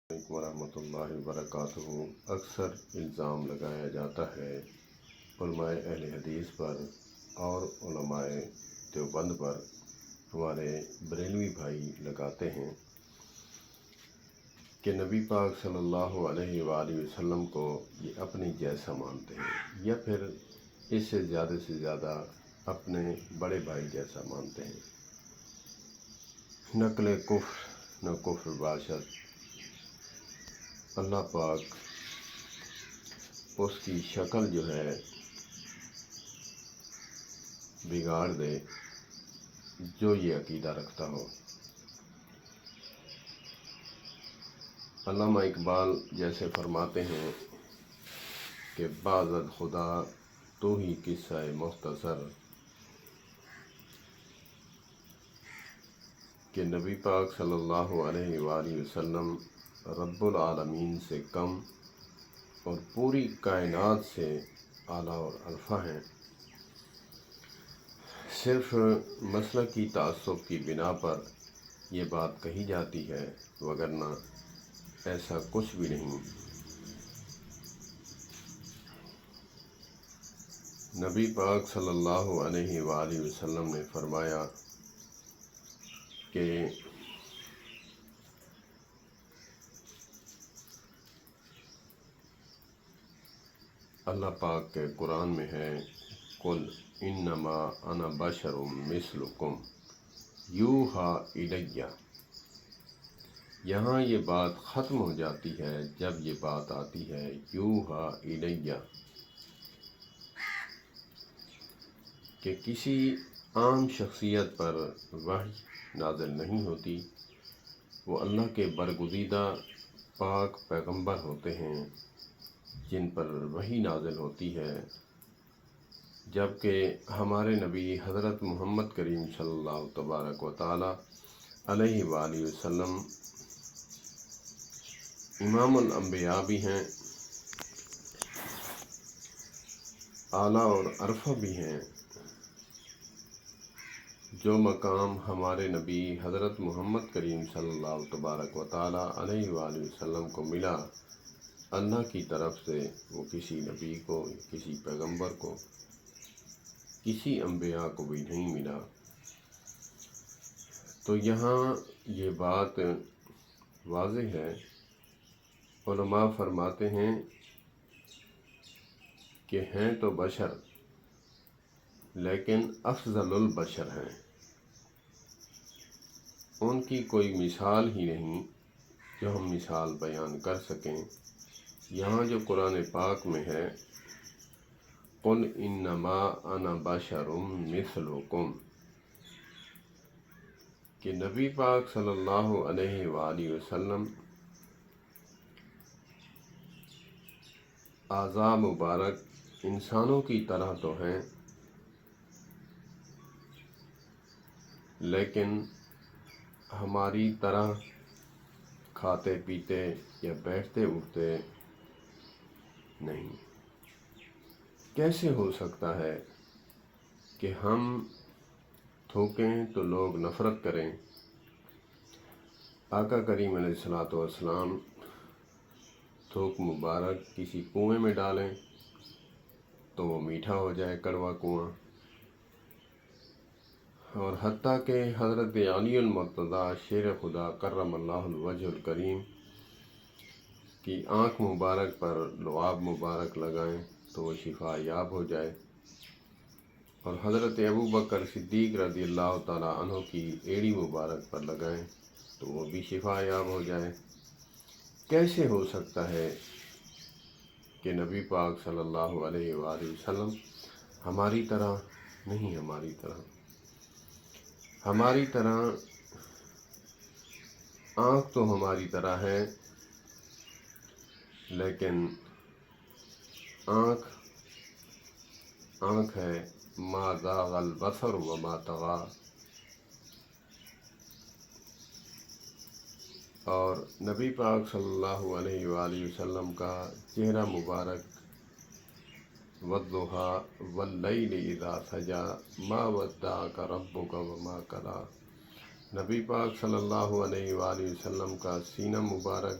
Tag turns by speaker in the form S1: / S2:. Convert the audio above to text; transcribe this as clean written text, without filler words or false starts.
S1: علیکم ورحمۃ اللہ وبرکاتہ۔ اکثر الزام لگایا جاتا ہے علماء اہل حدیث پر اور علماء دیوبند پر، ہمارے بریلوی بھائی لگاتے ہیں کہ نبی پاک صلی اللہ علیہ وآلہ وسلم کو یہ اپنی جیسا مانتے ہیں، یا پھر اس سے زیادہ اپنے بڑے بھائی جیسا مانتے ہیں۔ نقل کفر نہ کفر باشد، اللہ پاک اس کی شکل جو ہے بگاڑ دے جو یہ عقیدہ رکھتا ہو۔ علامہ اقبال جیسے فرماتے ہیں کہ بازد خدا تو ہی قصہ مختصر، کہ نبی پاک صلی اللہ علیہ وآلہ وسلم رب العالمین سے کم اور پوری کائنات سے اعلیٰ اور الفا ہیں۔ صرف مسلک کی تعصب کی بنا پر یہ بات کہی جاتی ہے، وگرنہ ایسا کچھ بھی نہیں۔ نبی پاک صلی اللہ علیہ وآلہ وسلم نے فرمایا کہ اللہ پاک کے قرآن میں ہے، قل انما انا بشر مثلکم یوحی الی۔ یہاں یہ بات ختم ہو جاتی ہے جب یہ بات آتی ہے یوحی الی، کہ کسی عام شخصیت پر وحی نازل نہیں ہوتی، وہ اللہ کے برگزیدہ پاک پیغمبر ہوتے ہیں جن پر وحی نازل ہوتی ہے، جبکہ ہمارے نبی حضرت محمد کریم صلی اللہ تبارک و تعالی علیہ وآلہ وسلم امام الانبیاء بھی ہیں، اعلیٰ اور ارفع بھی ہیں۔ جو مقام ہمارے نبی حضرت محمد کریم صلی اللہ تبارک و تعالی علیہ وآلہ وسلم کو ملا اللہ کی طرف سے، وہ کسی نبی کو، کسی پیغمبر کو، کسی انبیاء کو بھی نہیں ملا۔ تو یہاں یہ بات واضح ہے، علماء فرماتے ہیں کہ ہیں تو بشر لیکن افضل البشر ہیں، ان کی کوئی مثال ہی نہیں جو ہم مثال بیان کر سکیں۔ یہاں جو قرآن پاک میں ہے قل انما انا بشر مثلکم، کہ نبی پاک صلی اللہ علیہ وآلہ وسلم اعضاء مبارک انسانوں کی طرح تو ہیں، لیکن ہماری طرح کھاتے پیتے یا بیٹھتے اٹھتے نہیں۔ کیسے ہو سکتا ہے کہ ہم تھوکیں تو لوگ نفرت کریں، آقا کریم علیہ الصلوۃ والسلام تھوک مبارک کسی کنویں میں ڈالیں تو وہ میٹھا ہو جائے، کڑوا کنواں، اور حتیٰ کہ حضرت علی المرتضیٰ شیر خدا کرم اللہ الوجہ الکریم کی آنکھ مبارک پر لعاب مبارک لگائیں تو وہ شفا یاب ہو جائے، اور حضرت ابوبکر صدیق رضی اللہ تعالیٰ عنہ کی ایڑی مبارک پر لگائیں تو وہ بھی شفا یاب ہو جائے۔ کیسے ہو سکتا ہے کہ نبی پاک صلی اللہ علیہ وآلہ وسلم ہماری طرح نہیں، ہماری طرح آنکھ تو ہماری طرح ہے، لیکن آنکھ ہے ما زاغ البصر وما طغی، اور نبی پاک صلی اللہ علیہ وآلہ وسلم کا چہرہ مبارک والضحیٰ واللیل اذا سجی ما ودعک ربک وما قلی، نبی پاک صلی اللہ علیہ وآلہ وسلم کا سینہ مبارک